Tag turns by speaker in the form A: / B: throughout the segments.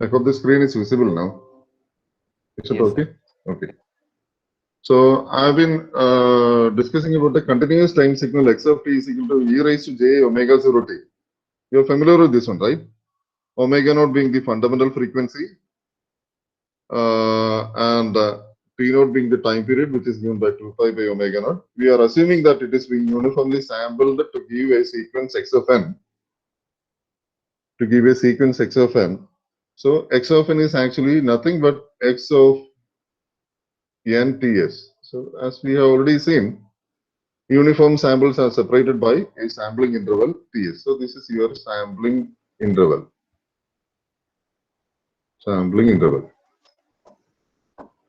A: I hope the screen is visible now. Is it
B: Yes,
A: okay?
B: sir.
A: Okay. So I've been discussing about the continuous time signal x of t is equal to e raised to j omega 0 t. You're familiar with this one, right? Omega naught being the fundamental frequency and t naught being the time period, which is given by 2 pi by omega naught. We are assuming that it is being uniformly sampled to give a sequence x of n. To give a sequence x of n. So x of n is actually nothing but x of n ts. So as we have already seen, uniform samples are separated by a sampling interval ts. So this is your sampling interval. Sampling interval.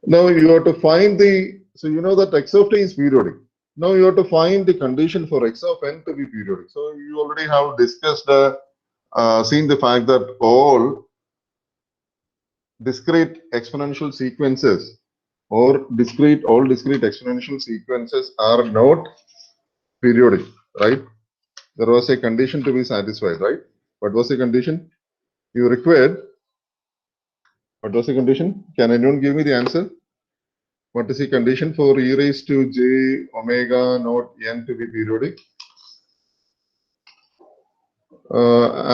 A: Now you have to find the, so you know that x of t is periodic. Now you have to find the condition for x of n to be periodic. So you already have discussed, seen the fact that all discrete exponential sequences or all discrete exponential sequences are not periodic, right? There was a condition to be satisfied, right? What was the condition? You required, what was the condition? Can anyone give me the answer? What is the condition for e raised to j omega naught n to be periodic?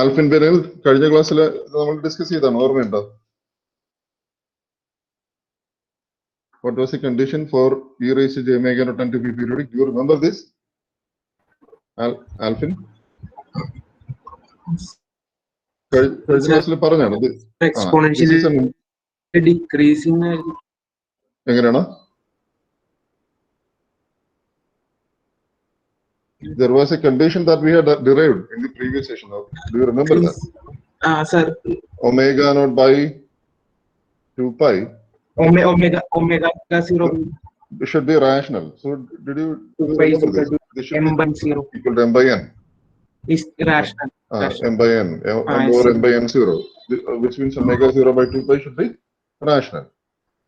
A: Alpin Benel, കഴിഞ്ഞ ക്ലാസ്സിൽ നമ്മൾ discuss ചെയ്താണ് ഓർമ്മയുണ്ടോ? What was the condition for e raised to j omega naught n to be periodic? Do you remember this? Alpin? കഴിഞ്ഞ ക്ലാസ്സിൽ പറഞ്ഞാണ് ഇത്.
B: Exponentially decreasing.
A: എങ്ങനെയാണ്? There was a condition that we had derived in the previous session. Do you remember that?
B: Sir.
A: Omega naught by 2 pi.
B: Omega plus 0.
A: It should be rational. So did you remember this? This should
B: m by 0
A: equal to m by n.
B: Is rational.
A: M by n. M over n by n 0. Which means omega 0 by 2 pi should be rational.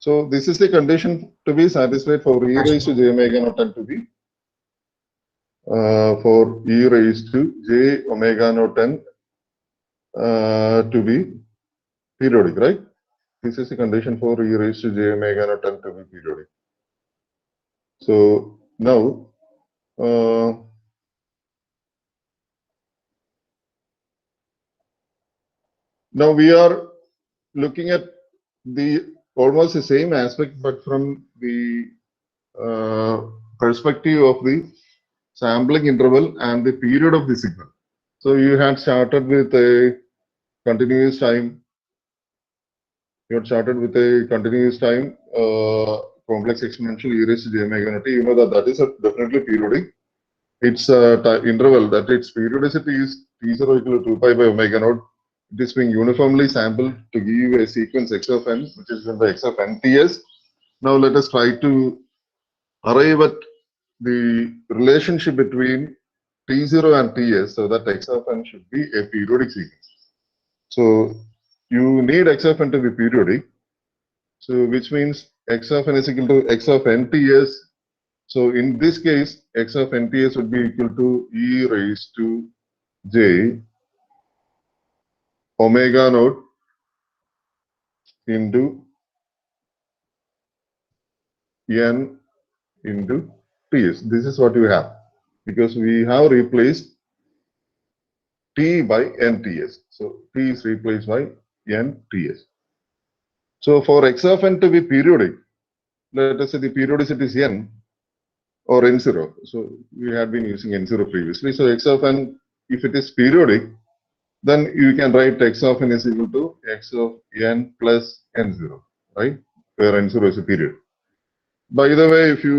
A: So this is the condition to be satisfied for e raised to j omega naught n to be for e raised to j omega naught n to be periodic, right? This is the condition for e raised to j omega naught n to be periodic. So now now we are looking at the almost the same aspect, but from the perspective of the sampling interval and the period of the signal. So you had started with a continuous time. You had started with a continuous time complex exponential e raised to j omega naught. You know that that is definitely periodic. Its interval, that its periodicity is t0 equal to 2 pi by omega naught. It is being uniformly sampled to give a sequence x of n, which is in the x of n ts. Now let us try to arrive at the relationship between t0 and ts so that x of n should be a periodic sequence. So you need x of n to be periodic. So which means x of n is equal to x of n ts. So in this case, x of n ts would be equal to e raised to j omega naught into n into ts. This is what you have because we have replaced t by nts. So t is replaced by nts. So for x of n to be periodic, let us say the periodicity is n or n0. So we had been using n0 previously. So x of n, if it is periodic, then you can write x of n is equal to x of n plus n0, right? Where n0 is a period. By the way, if you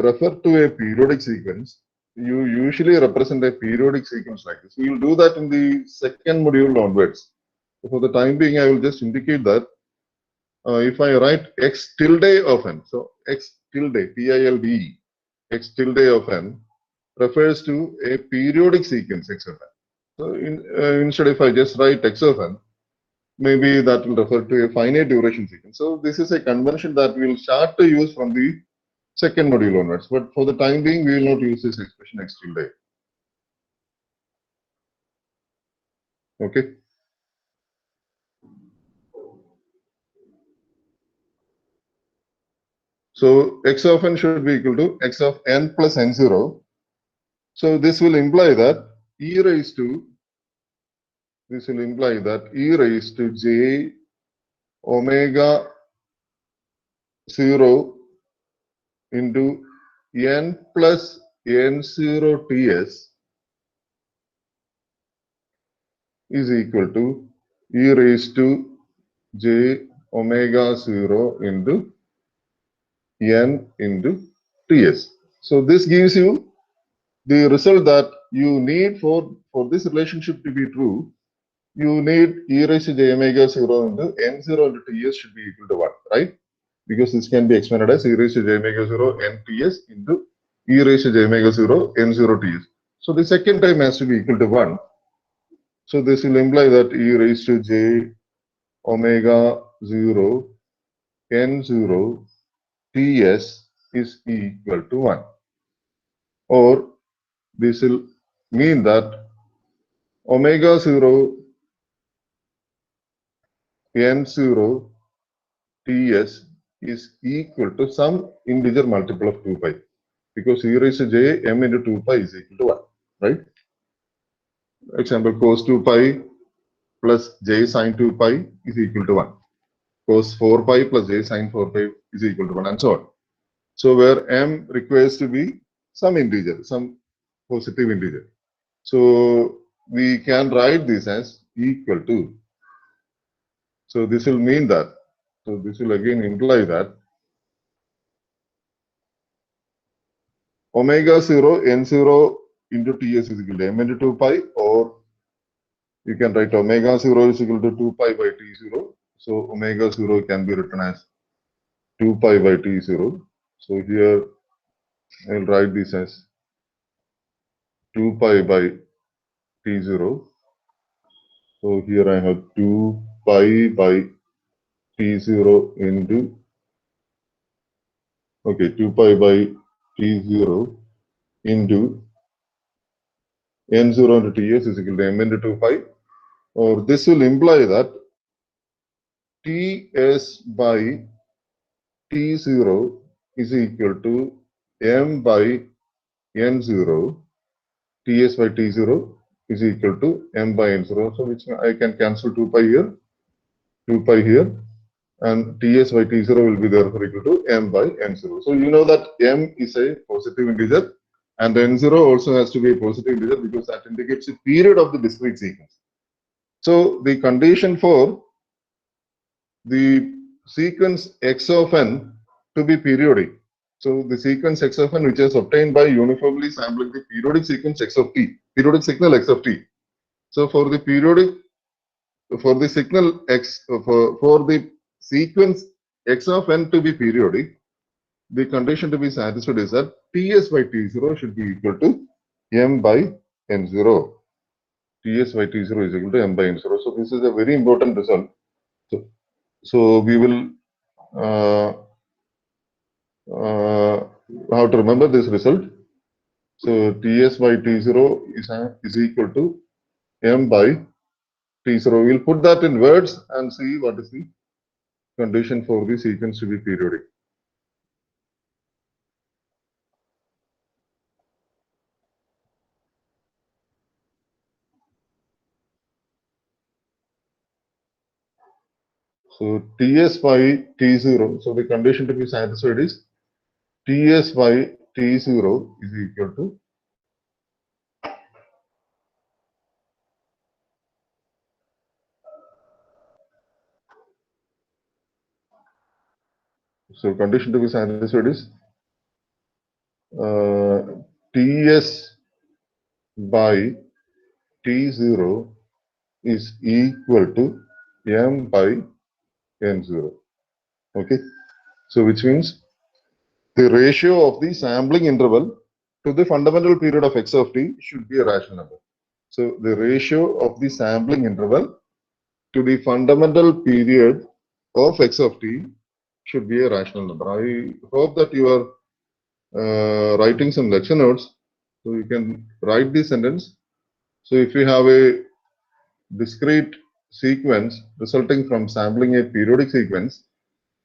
A: refer to a periodic sequence, you usually represent a periodic sequence like this. We will do that in the second module onwards. So for the time being, I will just indicate that if I write x tilde of n, so x tilde, tilde, x tilde of n refers to a periodic sequence x of n. So instead, if I just write x of n, maybe that will refer to a finite duration sequence. So this is a convention that we will start to use from the second module onwards. But for the time being, we will not use this expression x tilde. Okay. So x of n should be equal to x of n plus n0. So this will imply that e raised to j omega 0 into n plus n0 ts is equal to e raised to j omega 0 into n into ts. So this gives you the result that you need for this relationship to be true. You need e raised to j omega 0 into n0 into ts should be equal to 1, right? Because this can be expanded as e raised to j omega 0 n ts into e raised to j omega 0 n0 ts. So the second term has to be equal to 1. So this will imply that e raised to j omega 0 n0 ts is equal to 1. Or this will mean that omega 0 n0 ts is equal to some integer multiple of 2 pi, because e raised to j m into 2 pi is equal to 1, right? Example, cos 2 pi plus j sine 2 pi is equal to 1. Cos 4 pi plus j sine 4 pi is equal to 1, and so on. So where m requires to be some integer, some positive integer. So we can write this as equal to. So this will mean that, so this will again imply that omega 0 n0 into ts is equal to m into 2 pi, or you can write omega 0 is equal to 2 pi by t0. So omega 0 can be written as 2 pi by t0. So here I'll write this as 2 pi by t0. So here I have 2 pi by t0 into, okay, 2 pi by t0 into n0 into ts is equal to m into 2 pi, or this will imply that ts by t0 is equal to m by n0, ts by t0 is equal to m by n0. So which I can cancel 2 pi here, 2 pi here, and ts by t0 will be therefore equal to m by n0. So you know that m is a positive integer, and n0 also has to be a positive integer because that indicates the period of the discrete sequence. So the condition for the sequence x of n to be periodic. So the sequence x of n, which is obtained by uniformly sampling the periodic sequence x of t, periodic signal x of t. So for the periodic, for the signal x, for the sequence x of n to be periodic, the condition to be satisfied is that ts by t0 should be equal to m by n0. ts by t0 is equal to m by n0. So this is a very important result. So we will how to remember this result. So ts by t0 is equal to m by t0. We'll put that in words and see what is the condition for the sequence to be periodic. So ts by t0, so the condition to be satisfied is ts by t0 is equal to condition to be satisfied is ts by t0 is equal to m by n0. Okay, so which means the ratio of the sampling interval to the fundamental period of x of t should be a rational number. So the ratio of the sampling interval to the fundamental period of x of t should be a rational number. I hope that you are writing some lecture notes, so you can write this sentence. So if you have a discrete sequence resulting from sampling a periodic sequence,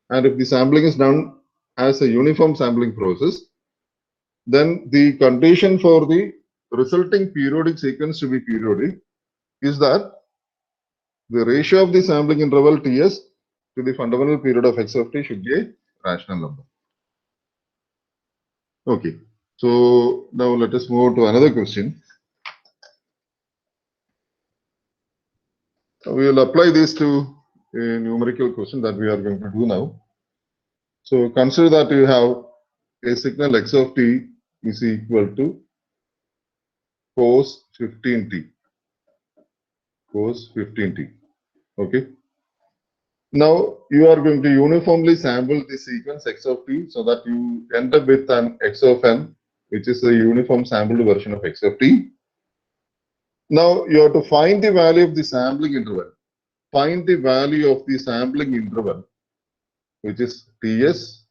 A: and if the sampling is done as a uniform sampling process, then the condition for the resulting periodic sequence to be periodic is that the ratio of the sampling interval Ts to the fundamental period of x of t should be a rational number. Okay, so now let us move to another question. We will apply this to a numerical question that we are going to do now. So consider that you have a signal x of t is equal to cos 15t. Cos 15t. Okay. Now you are going to uniformly sample the sequence x of t so that you end up with an x of n, which is a uniform sampled version of x of t. Now you have to find the value of the sampling interval. Find the value of the sampling interval, which is Ts,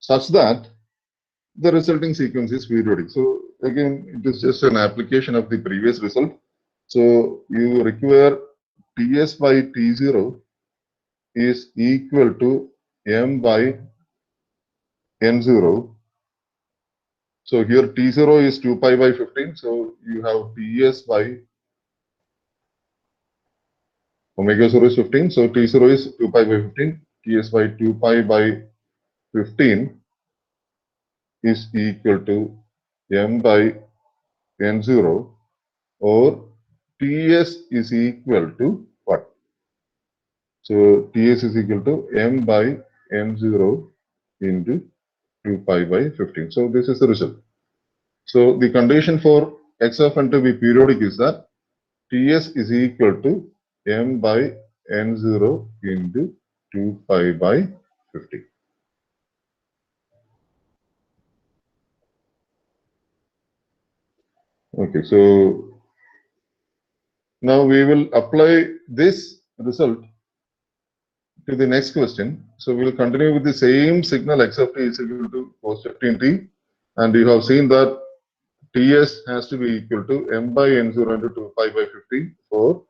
A: such that the resulting sequence is periodic. So again, it is just an application of the previous result. So you require Ts by T0 is equal to m by n0. So here T0 is 2 pi by 15. So you have Ts by omega 0 is 15. So T0 is 2 pi by 15. Ts by 2 pi by 15 is equal to m by n0, or Ts is equal to what? So Ts is equal to m by n0 into 2 pi by 15. So this is the result. So the condition for x of n to be periodic is that Ts is equal to m by n0 into 2 pi by 15. Okay, so now we will apply this result to the next question. So we will continue with the same signal x of t is equal to cos 15t, and you have seen that Ts has to be equal to m by n0 into 2 pi by 15 for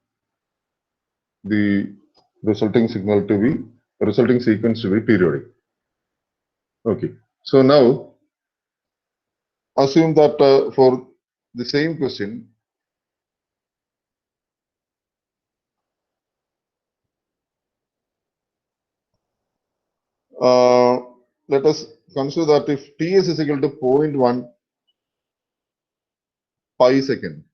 A: the resulting sequence to be periodic. Okay, so now assume that for the same question, let us consider that if Ts is equal to 0.1 pi second,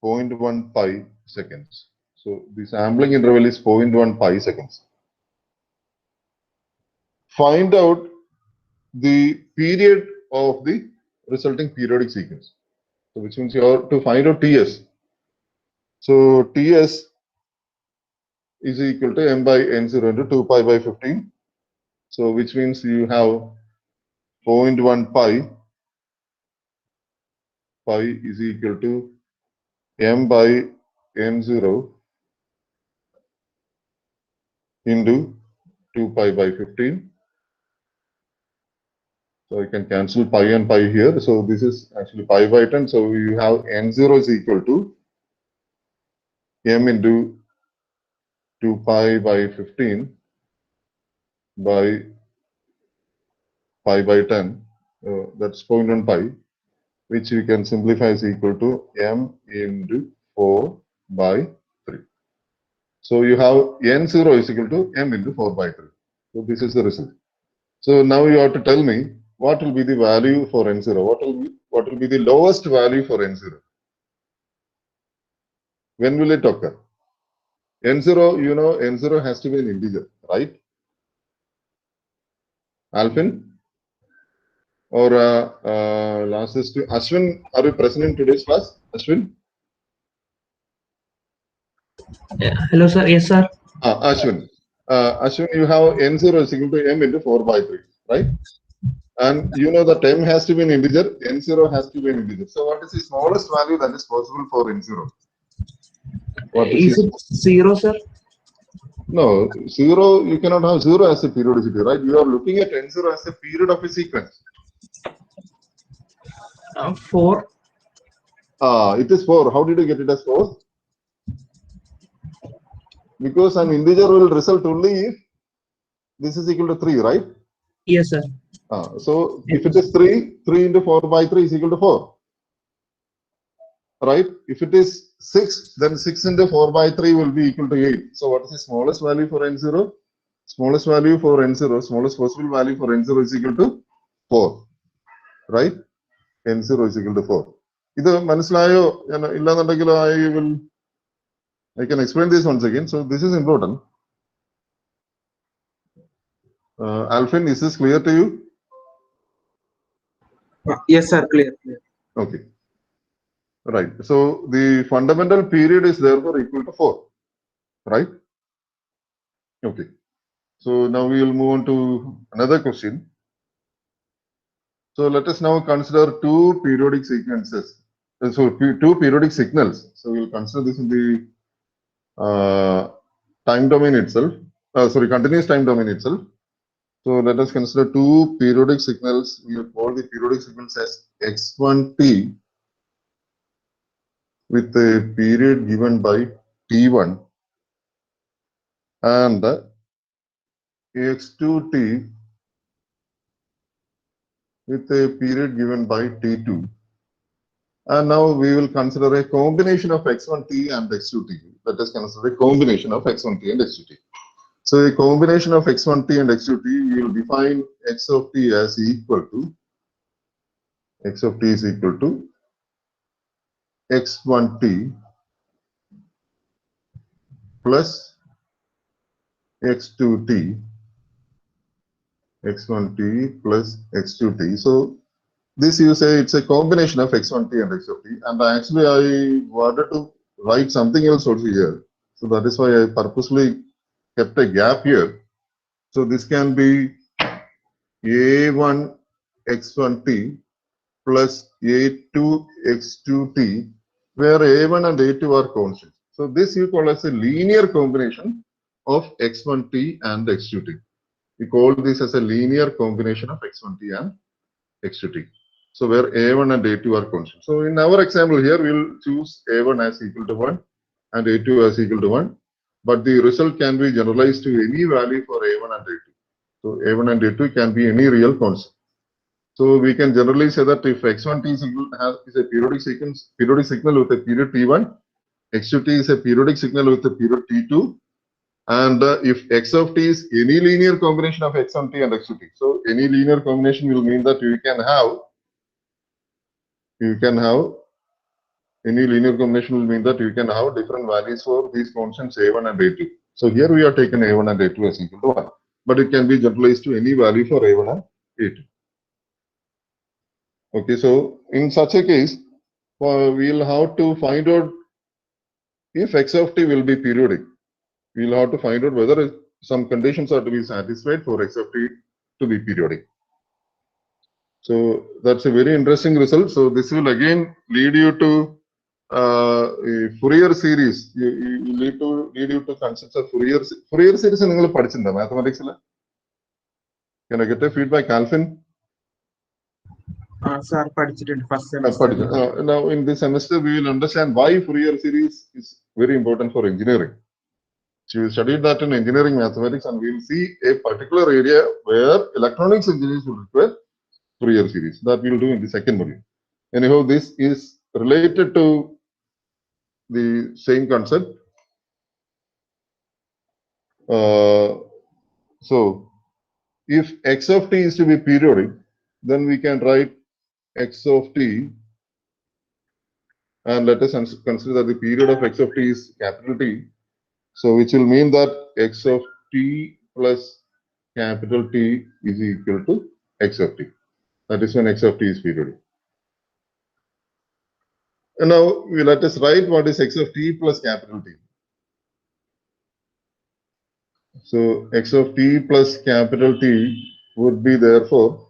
A: 0.1 pi seconds. So the sampling interval is 0.1 pi seconds. Find out the period of the resulting periodic sequence. So which means you have to find out Ts. So Ts is equal to m by n0 into 2 pi by 15. So which means you have 0.1 pi. Pi is equal to m by n0 into 2 pi by 15. So I can cancel pi and pi here. So this is actually pi by 10. So you have n0 is equal to m into 2 pi by 15 by pi by 10. That's 0.1 pi, which you can simplify is equal to m into 4 by 3. So you have n0 is equal to m into 4 by 3. So this is the result. So now you have to tell me what will be the value for n0. What will be the lowest value for n0? When will it occur? N0, you know, N0 has to be an integer, right? Alvin? Or last is to Ashwin, are you present in today's class? Ashwin?
B: Hello, sir. Yes, sir.
A: Ashwin. Ashwin, you have n0 is equal to m into 4 by 3, right? And you know that m has to be an integer, n0 has to be an integer. So what is the smallest value that is possible for n0?
B: Is it 0, sir?
A: No, 0, you cannot have 0 as a periodicity, right? You are looking at n0 as a period of a sequence.
B: 4.
A: It is 4. How did you get it as 4? Because an integer will result only if this is equal to 3, right?
B: Yes, sir.
A: So if it is 3, 3 into 4 by 3 is equal to 4. Right? If it is 6, then 6 into 4 by 3 will be equal to 8. So what is the smallest value for n0? Smallest value for n0, smallest possible value for n0 is equal to 4. Right? n0 is equal to 4. I can explain this once again. So this is important. Alvin, is this clear to you?
C: Yes, sir. Clear.
A: Okay. Right. So the fundamental period is therefore equal to 4. Right? Okay. So now we will move on to another question. So let us now consider two periodic sequences. Two periodic signals. So we'll consider this in the time domain itself. Continuous time domain itself. So let us consider two periodic signals. We will call the periodic signals as x1t with a period given by t1 and x2t with a period given by t2. And now we will consider a combination of x1t and x2t. Let us consider a combination of x1t and x2t. So a combination of x1t and x2t, we will define x of t as equal to x1t plus x2t, x1t plus x2t. So this you say it's a combination of x1t and x2t, and actually I wanted to write something else also here. So that is why I purposely kept a gap here. So this can be a1 x1t plus a2 x2t, where a1 and a2 are constant. So this you call as a linear combination of x1t and x2t. We call this as a linear combination of x1t and x2t. So where a1 and a2 are constant. So in our example here, we will choose a1 as equal to 1 and a2 as equal to 1. But the result can be generalized to any value for a1 and a2. So a1 and a2 can be any real constant. So we can generally say that if x1t is a periodic signal with a period t1, x2t is a periodic signal with a period t2, and if x of t is any linear combination of x1t and x2t. So any linear combination will mean that you can have any linear combination will mean that you can have different values for these constants a1 and a2. So here we are taken a1 and a2 as equal to 1, but it can be generalized to any value for a1 and a2. Okay, so in such a case, we'll have to find out if x of t will be periodic. We'll have to find out whether some conditions are to be satisfied for x of t to be periodic. So that's a very interesting result. So this will again lead you to a Fourier series. You lead you to concepts of Fourier series. Mathematics. Can I get a feedback, Alvin?
C: Sir, first semester.
A: Now in this semester we will understand why Fourier series is very important for engineering. So we studied that in engineering mathematics, and we will see a particular area where electronics engineers will require Fourier series. That we will do in the second module. Anyhow, this is related to the same concept. So if x of t is to be periodic, then we can write x of t, and let us consider that the period of x of t is capital T. So which will mean that x of t plus capital T is equal to x of t. That is when x of t is periodic. And now let us write what is x of t plus capital T. So x of t plus capital T would be therefore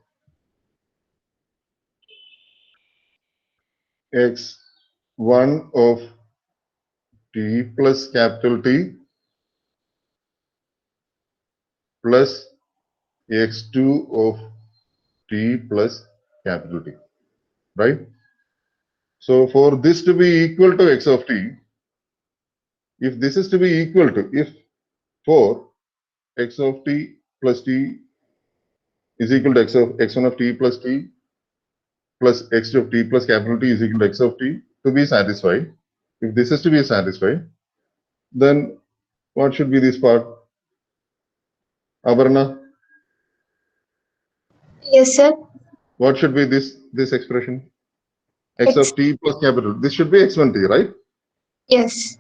A: x1 of t plus capital T plus x2 of t plus capital T, right? So for this to be equal to x of t, if this is to be equal to, if for x of t plus t is equal to x1 of t plus t plus x2 of t plus capital T is equal to x of t to be satisfied. If this is to be satisfied, then what should be this part? Abarna,
D: Yes, sir.
A: what should be this expression? X of t plus capital. This should be x1t, right?
D: Yes.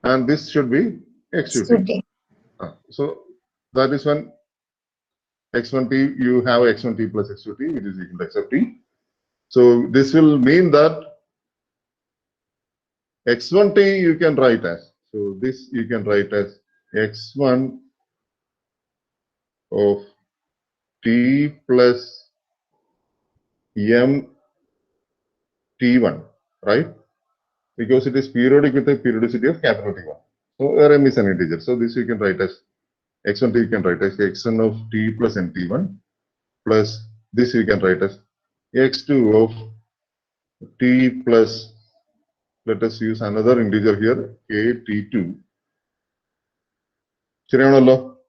A: And this should be x2t.
D: Study.
A: So that is when x1t, you have x1t plus x2t, which is equal to x of t. So this will mean that x1t you can write as, so this you can write as x1 of t plus m t1, right? Because it is periodic with a periodicity of capital T1. So m is an integer. So this you can write as x1t, you can write as x1 of t plus nt1 plus this you can write as x2 of t plus, let us use another integer here, kt2.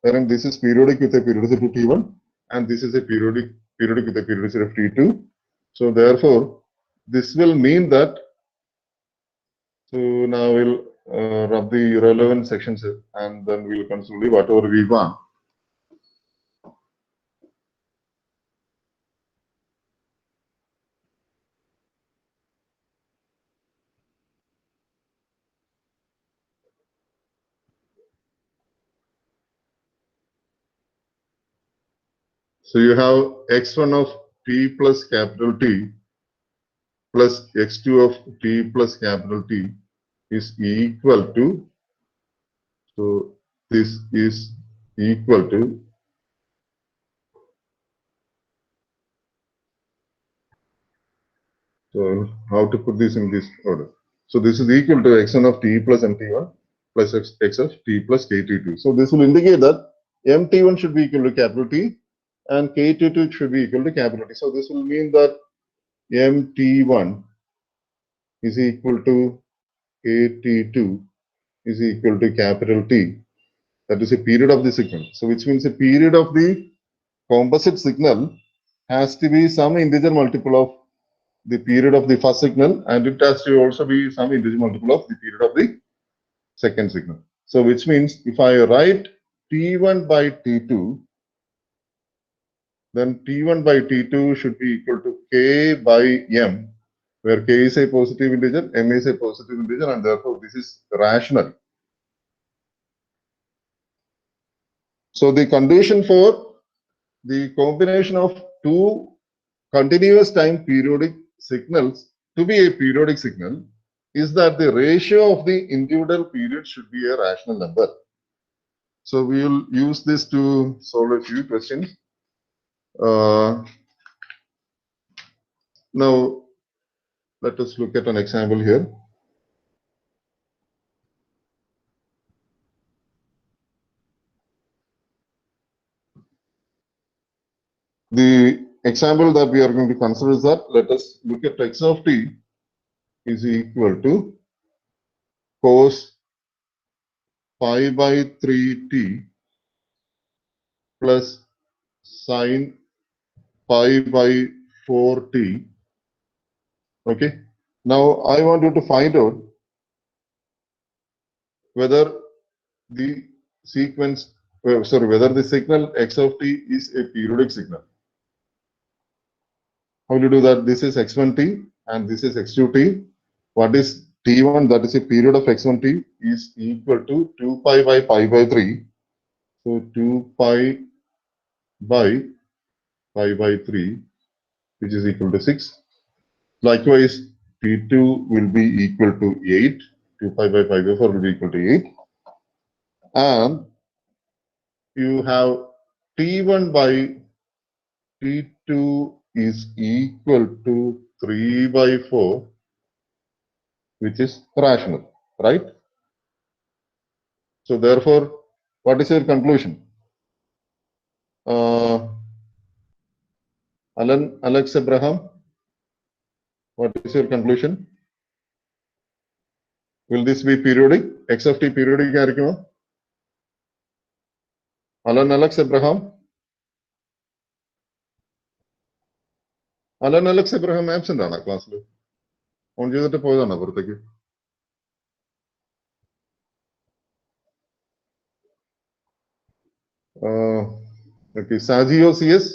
A: And this is periodic with a periodicity of T1 and this is a periodic with a periodicity of T2. So therefore, this will mean that, so now we'll rub the relevant sections and then we'll consider whatever we want. So you have x1 of t plus capital T plus x2 of t plus capital T is equal to, so this is equal to, so how to put this in this order? So this is equal to x1 of t plus mt1 plus x of t plus kt2. So this will indicate that mt1 should be equal to capital T and kt2 should be equal to capital T. So this will mean that mt1 is equal to kt2 is equal to capital T. That is a period of the signal. So which means a period of the composite signal has to be some integer multiple of the period of the first signal, and it has to also be some integer multiple of the period of the second signal. So which means if I write T1 by T2, then T1 by T2 should be equal to K by M, where K is a positive integer, M is a positive integer, and therefore this is rational. So the condition for the combination of two continuous time periodic signals to be a periodic signal is that the ratio of the individual periods should be a rational number. So we will use this to solve a few questions. Now, let us look at an example here. The example that we are going to consider is that, let us look at x of t is equal to cos pi by 3t plus sine pi by 4t. Okay. Now I want you to find out whether the sequence, whether the signal x of t is a periodic signal. How do you do that? This is x1t and this is x2t. What is t1? That is a period of x1t is equal to 2 pi by pi by 3. So 2 pi by pi by 3, which is equal to 6. Likewise, t2 will be equal to 8. 2 pi by pi by 4 will be equal to 8. And you have t1 by t2 is equal to 3 by 4, which is rational, right? So therefore, what is your conclusion? Alex Abraham, what is your conclusion? Will this be periodic? X of t periodic ആയിരിക്കുമോ? Alex Abraham. Alan Alex Abraham absent ആണ് ക്ലാസ്സിൽ. On ചെയ്തിട്ട് പോയതാണോ പുറത്തേക്ക്? Okay, Sajio CS,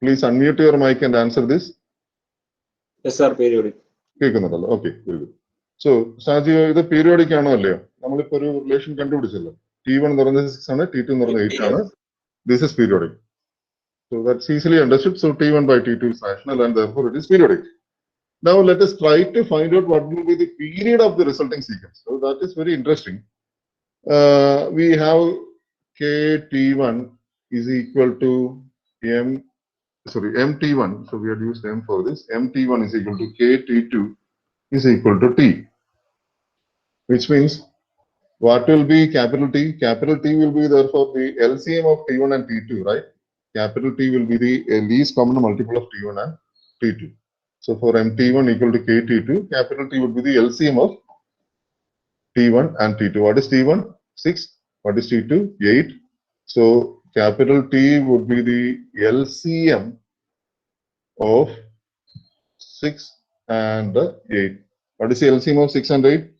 A: please unmute your mic and answer this.
C: Yes, sir. Periodic.
A: കേൾക്കുന്നുണ്ടല്ലോ. Okay, very good. So സാജിയോ, ഇത് periodic ആണോ അല്ലയോ? നമ്മളിപ്പോ ഒരു റിലേഷൻ കണ്ടുപിടിച്ചല്ലോ. T1 എന്ന് പറയുന്നത് 6 ആണ്, T2 എന്ന് പറയുന്നത് 8 ആണ്. This is periodic. So that's easily understood. So T1 by T2 is rational and therefore it is periodic. Now let us try to find out what will be the period of the resulting sequence. So that is very interesting. We have KT1 is equal to MT1. So we had used M for this. MT1 is equal to KT2 is equal to T, which means what will be capital T? Capital T will be therefore the LCM of T1 and T2, right? Capital T will be the least common multiple of T1 and T2. So for MT1 equal to KT2, capital T would be the LCM of T1 and T2. What is T1? 6. What is T2? 8. So capital T would be the LCM of 6 and 8. What is the LCM of 6 and 8?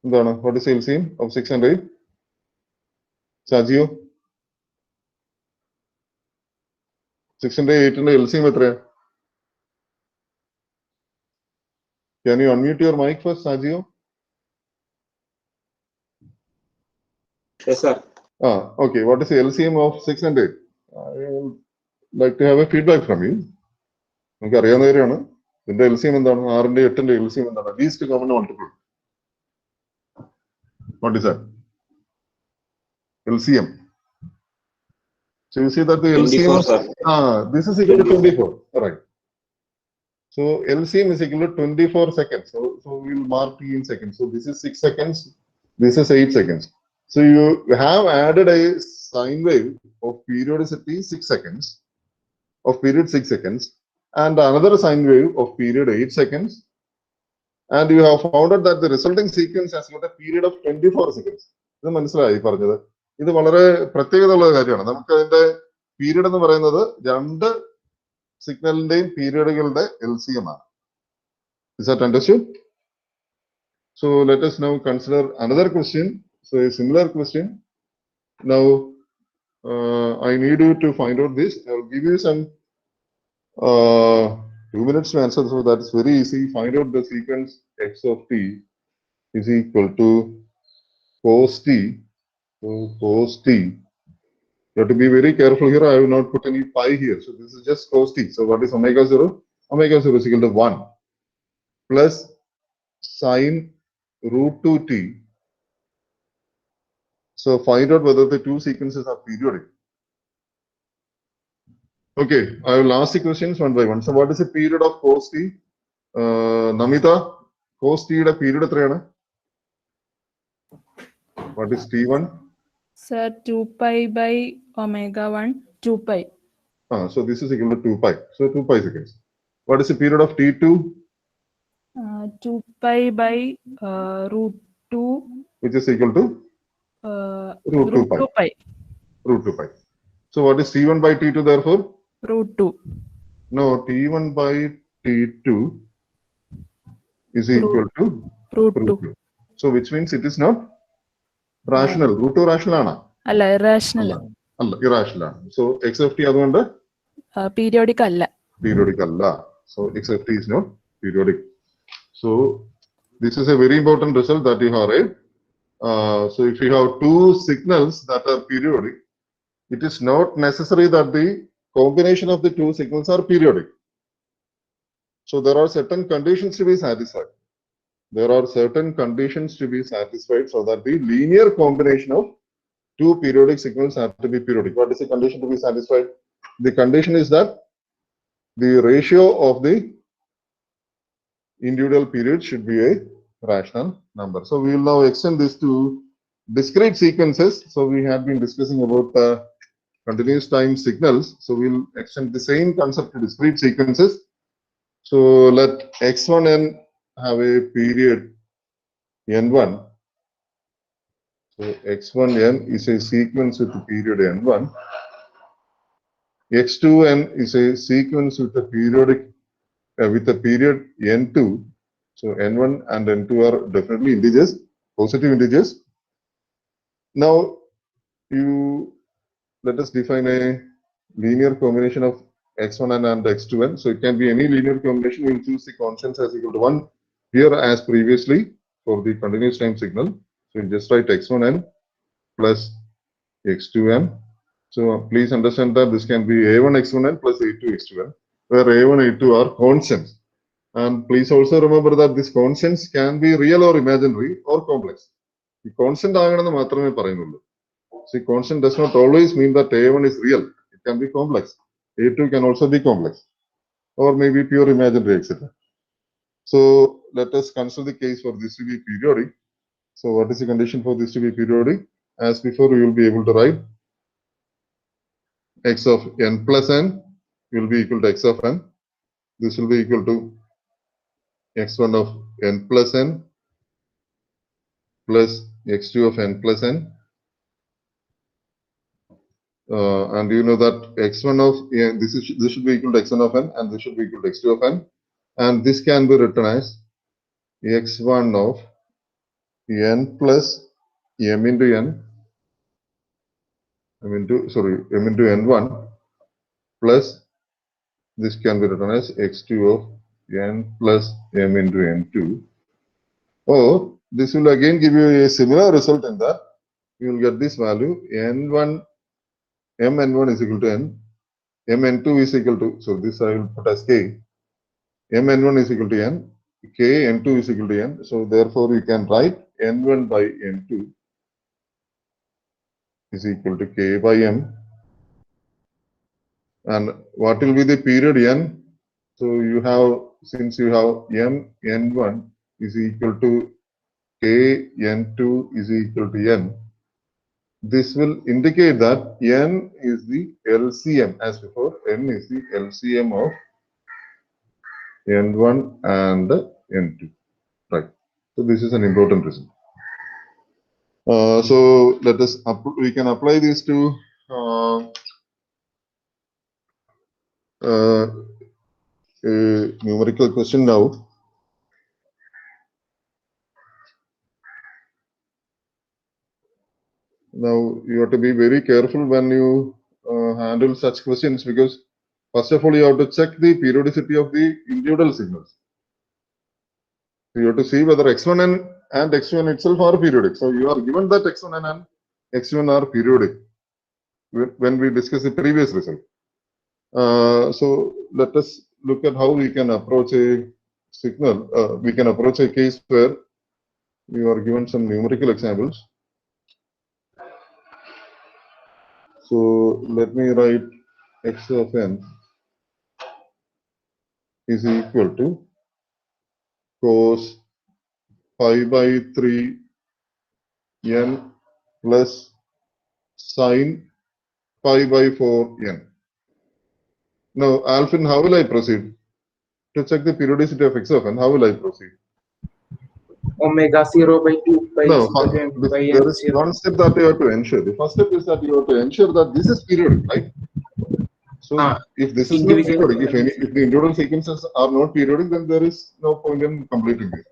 A: What is the LCM of 6 and 8? Sajio? 6 and 8 in the LCM എത്രയാ? Can you unmute your mic first, Sajio?
C: Yes, sir.
A: Okay. What is the LCM of 6 and 8? I would like to have a feedback from you. നമുക്ക് അറിയാവുന്ന കാര്യമാണ്. ഇതിന്റെ LCM എന്താണ്? 6ന്റെ 8ന്റെ LCM എന്താണ്? Least common multiple. What is that? LCM. So you see that the LCM
C: 24, sir.
A: this is equal to 24. All right. So LCM is equal to 24 seconds. So we'll mark T in seconds. So this is 6 seconds. This is 8 seconds. So you have added a sine wave of periodicity 6 seconds, of period 6 seconds, and another sine wave of period 8 seconds. And you have found out that the resulting sequence has got a period of 24 seconds. ഇത് മനസ്സിലായി പറഞ്ഞത്? ഇത് വളരെ പ്രത്യേകതയുള്ള കാര്യമാണ്. നമുക്ക് അതിന്റെ period എന്ന് പറയുന്നത് രണ്ട് സിഗ്നലിന്റെയും പീരീഡുകളുടെ LCM ആണ്. Is that understood? So let us now consider another question. So a similar question. Now I need you to find out this. I will give you some 2 minutes to answer. So that is very easy. Find out the sequence x of t is equal to cos t. So cos t. You have to be very careful here. I will not put any pi here. So this is just cos t. So what is omega 0? Omega 0 is equal to 1 plus sine root 2t. So find out whether the two sequences are periodic. Okay, I will ask the questions one by one. So what is the period of cos t? Namita, cos t യുടെ period എത്രയാണ്? What is T1?
E: Sir, 2 pi by omega 1, 2 pi.
A: So this is equal to 2 pi. So 2 pi seconds. What is the period of T2?
E: 2 pi by root 2.
A: Which is equal to root 2 pi.
E: 2 pi.
A: Root 2 pi. So what is T1 by T2 therefore?
E: Root 2.
A: No, T1 by T2 is equal to
E: Root 2.
A: 2. So which means it is not rational. Root 2 rational ആണ്?
E: അല്ല, irrational.
A: അല്ല, irrational ആണ്. So x of t അതുകൊണ്ട്
E: periodic അല്ല.
A: Periodic അല്ല. So x of t is not periodic. So this is a very important result that you have read. So if you have two signals that are periodic, it is not necessary that the combination of the two signals are periodic. So there are certain conditions to be satisfied. There are certain conditions to be satisfied so that the linear combination of two periodic signals have to be periodic. What is the condition to be satisfied? The condition is that the ratio of the individual periods should be a rational number. So we will now extend this to discrete sequences. So we have been discussing about continuous time signals. So we'll extend the same concept to discrete sequences. So let x1n have a period n1. So x1n is a sequence with a period n1. x2n is a sequence with a period n2. So n1 and n2 are definitely integers, positive integers. Now let us define a linear combination of x1n and x2n. So it can be any linear combination. We will choose the constants as equal to 1 here as previously for the continuous time signal. So you just write x1n plus x2n. So please understand that this can be a1 x1n plus a2 x2n, where a1 a2 are constants. And please also remember that these constants can be real or imaginary or complex. The constant ആകണമെന്ന് മാത്രമേ പറയുന്നുള്ളൂ. See, constant does not always mean that a1 is real. It can be complex. a2 can also be complex, or maybe pure imaginary, etc. So let us consider the case for this to be periodic. So what is the condition for this to be periodic? As before, we will be able to write x of n plus n will be equal to x of n. This will be equal to x1 of n plus n plus x2 of n plus n. And you know that x1 of this should be equal to x1 of n, and this should be equal to x2 of n, and this can be written as x1 of n plus m into n, m into n1, plus this can be written as x2 of n plus m into n2. Or this will again give you a similar result in that you will get this value n1 mn1 is equal to n, mn2 is equal to, so this I will put as k, mn1 is equal to n, k n2 is equal to n. So therefore you can write n1 by n2 is equal to k by m. And what will be the period n? So you have, since you have m n1 is equal to k n2 is equal to n, this will indicate that n is the LCM, as before, n is the LCM of n1 and n2, right? So this is an important result. So let us we can apply this to a numerical question now. Now you have to be very careful when you handle such questions, because first of all you have to check the periodicity of the individual signals. So you have to see whether x1n and x1 itself are periodic. So you are given that x1n and x1 are periodic when we discuss the previous result. So let us look at how we can approach a signal. We can approach a case where we are given some numerical examples. So let me write x of n is equal to cos pi by 3 n plus sine pi by 4 n. Now, Alvin, how will I proceed? To check the periodicity of x of n, how will I proceed?
B: Omega 0 by 2 pi
A: No,
B: is equal to m by
A: there
B: n
A: is
B: 0.
A: one step that you have to ensure. The first step is that you have to ensure that this is periodic, right? So if this is not
B: individual
A: periodic, if the individual sequences are not periodic, then there is no point in completing this.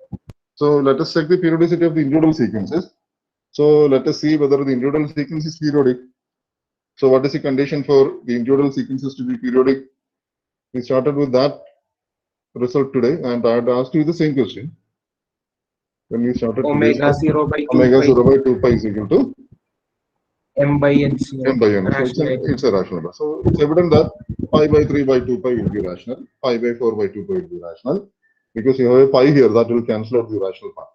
A: So let us check the periodicity of the individual sequences. So let us see whether the individual sequence is periodic. So what is the condition for the individual sequences to be periodic? We started with that result today, and I had asked you the same question when we started.
B: Omega 0 by 2
A: omega
B: pi
A: 0 by 2 pi is equal to
B: m by n 0.
A: m by n. So it's a rational number. So it's evident that pi by 3 by 2 pi will be rational. Pi by 4 by 2 pi will be rational, because you have a pi here that will cancel out the rational part.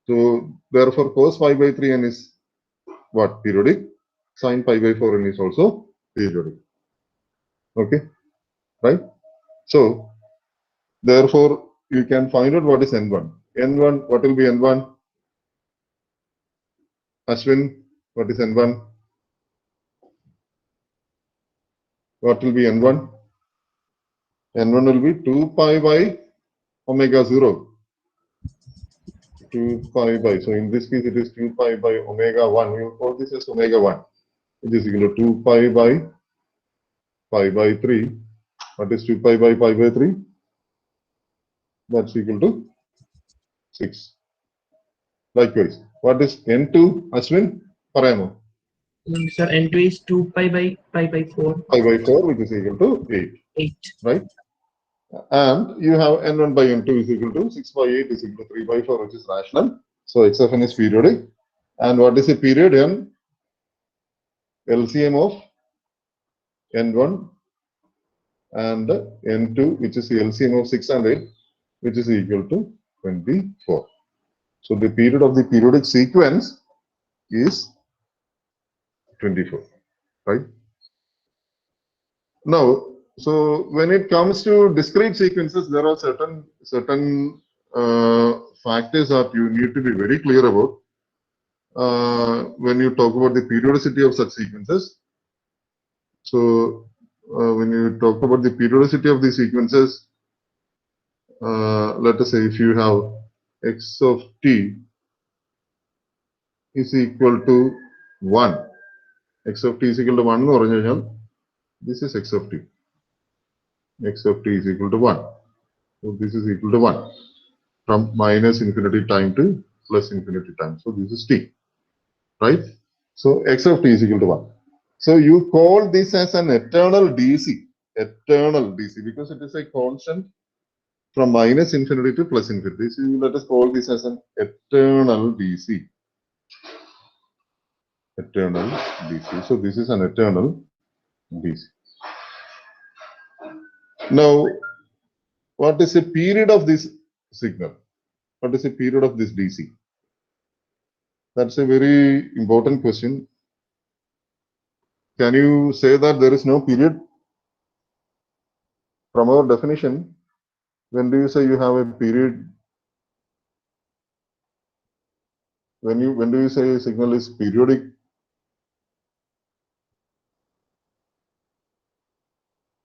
A: So therefore cos pi by 3 n is what? Periodic. Sin pi by 4 n is also periodic. Okay, right? So therefore you can find out what is n1. N1, what will be n1? Ashwin, what is n1? What will be n1? N1 will be 2 pi by omega 0. 2 pi by, so in this case it is 2 pi by omega 1. We will call this as omega 1, which is equal to 2 pi by pi by 3. What is 2 pi by 3? That's equal to 6. Likewise, what is n2, Ashwin? Parayamo.
B: Sir, N2 is 2 pi by 4.
A: Pi by 4, which is equal to 8.
B: 8.
A: Right? And you have n1 by n2 is equal to 6 by 8 is equal to 3 by 4, which is rational. So x of n is periodic. And what is a period? N LCM of n1 and n2, which is the LCM of 6 and 8, which is equal to 24. So the period of the periodic sequence is 24, right? Now, so when it comes to discrete sequences, there are certain factors that you need to be very clear about when you talk about the periodicity of such sequences. So when you talk about the periodicity of the sequences, let us say if you have x of t is equal to 1, x of t is equal to 1, this is x of t. X of t is equal to 1. So this is equal to 1 from minus infinity time to plus infinity time. So this is t, right? So x of t is equal to 1. So you call this as an eternal DC, because it is a constant from minus infinity to plus infinity. So let us call this as an eternal DC. Eternal DC. So this is an eternal DC. Now, what is the period of this signal? What is the period of this DC? That's a very important question. Can you say that there is no period? From our definition, when do you say you have a period? When do you say a signal is periodic?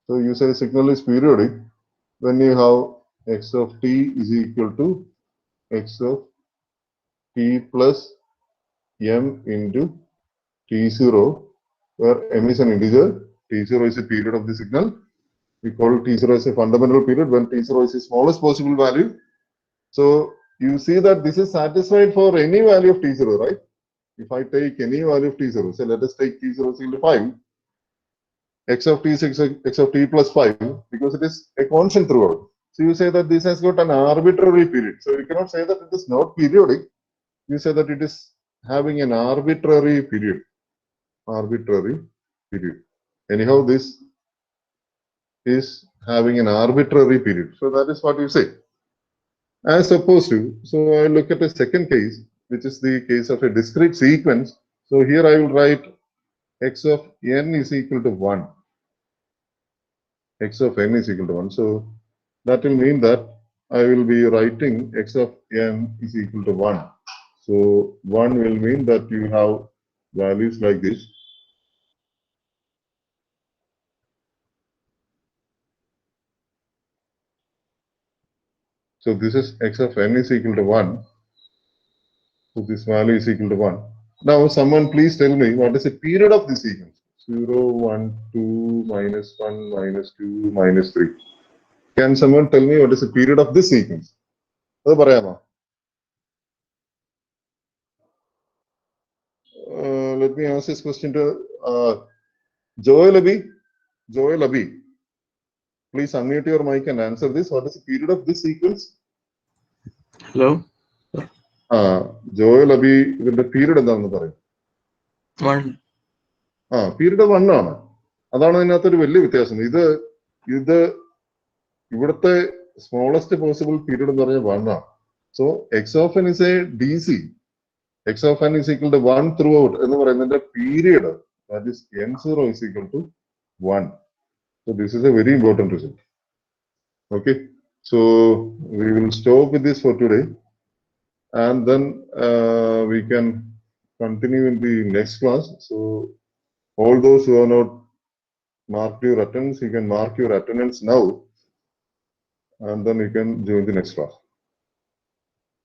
A: So you say signal is periodic when you have x of t is equal to x of t plus m into t0, where m is an integer, t0 is a period of the signal. We call t0 as a fundamental period when t0 is the smallest possible value. So you see that this is satisfied for any value of t0, right? If I take any value of t0, say let us take t0 is equal to 5, x of t is x of t plus 5, because it is a constant throughout. So you say that this has got an arbitrary period. So you cannot say that it is not periodic. You say that it is having an arbitrary period. Arbitrary period. Anyhow, this is having an arbitrary period. So that is what you say. As opposed to, so I look at a second case, which is the case of a discrete sequence. So here I will write x of n is equal to 1. X of n is equal to 1. So that will mean that I will be writing x of n is equal to 1. So 1 will mean that you have values like this. So this is x of n is equal to 1. So this value is equal to 1. Now someone please tell me what is the period of this sequence? 0, 1, 2, minus 1, minus 2, minus 3. Can someone tell me what is the period of this sequence? Let me ask this question to Joel Abi. Joel Abi, please unmute your mic and answer this. What is the period of this sequence?
C: Hello?
A: Joel Abi, the period എന്താണെന്ന് പറയും.
C: 1.
A: Period 1 ആണ്. അതാണ് അതിനകത്തൊരു വലിയ വ്യത്യാസം. ഇത് ഇവിടുത്തെ smallest possible period എന്ന് പറഞ്ഞാൽ 1 ആണ്. So x of n is a D C. X of n is equal to 1 throughout എന്ന് പറയുന്നതിന്റെ period that is n0 is equal to 1. So this is a very important result. Okay, so we will stop with this for today, and then we can continue in the next class. So all those who have not marked your attendance, you can mark your attendance now, and then you can join the next class.